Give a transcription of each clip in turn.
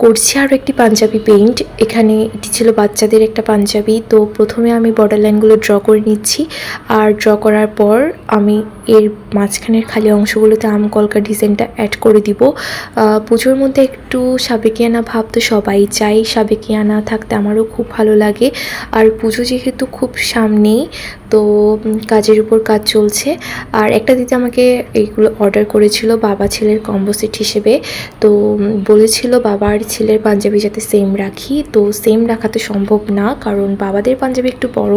করছি আরও একটি পাঞ্জাবি পেইন্ট। এখানে এটি ছিল বাচ্চাদের একটা পাঞ্জাবি। তো প্রথমে আমি বর্ডার লাইনগুলো ড্র করে নিচ্ছি, আর ড্র করার পর আমি এর মাঝখানের খালি অংশগুলোতে আম কলকা ডিজাইনটা অ্যাড করে দিব। পুজোর মধ্যে একটু সাবেকিয়ানা ভাব তো সবাই চাই, সাবেকিয়ানা থাকতে আমারও খুব ভালো লাগে। আর পুজো যেহেতু খুব সামনেই, তো কাজের উপর কাজ চলছে। আর একটা দিদি আমাকে এইগুলো অর্ডার করেছিল বাবা ছেলের কম্বো সেট হিসেবে। তো বলেছিল বাবা আর ছেলের পাঞ্জাবি যাতে সেম রাখি। তো সেম রাখা তো সম্ভব না, কারণ বাবাদের পাঞ্জাবি একটু বড়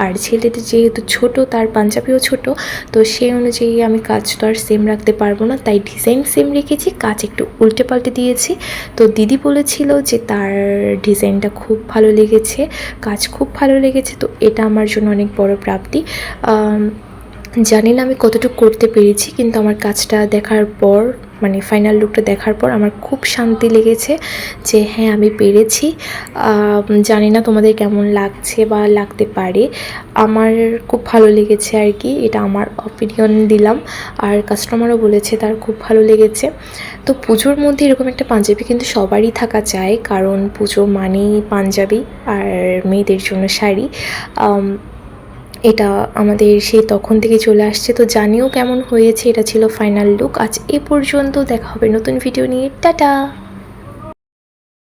আর ছেলেদের যেহেতু ছোট তার পাঞ্জাবিও ছোট। তো সেই অনুযায়ী আমি কাজ তো আর সেম রাখতে পারবো না, তাই ডিজাইন সেম রেখেছি, কাজ একটু উল্টে পাল্টে দিয়েছি। তো দিদি বলেছিল যে তার ডিজাইনটা খুব ভালো লেগেছে, কাজ খুব ভালো লেগেছে। তো এটা আমার জন্য অনেক বড় প্রাপ্তি। জানি না আমি কতটুকু করতে পেরেছি, কিন্তু আমার কাজটা দেখার পর, মানে ফাইনাল লুকটা দেখার পর আমার খুব শান্তি লেগেছে যে হ্যাঁ আমি পেরেছি। জানি না তোমাদের কেমন লাগছে বা লাগতে পারে, আমার খুব ভালো লেগেছে আর কি। এটা আমার অপিনিয়ন দিলাম, আর কাস্টমারও বলেছে তার খুব ভালো লেগেছে। তো পুজোর মধ্যে এরকম একটা পাঞ্জাবি কিন্তু সবারই থাকা চাই, কারণ পুজো মানেই পাঞ্জাবি আর মেয়েদের জন্য শাড়ি। এটা আমাদের সেই তখন থেকে চলে আসছে। তো জানিও কেমন হয়েছে। এটা ছিল ফাইনাল লুক। আজ এ পর্যন্ত, দেখা হবে নতুন ভিডিও নিয়ে। টাটা।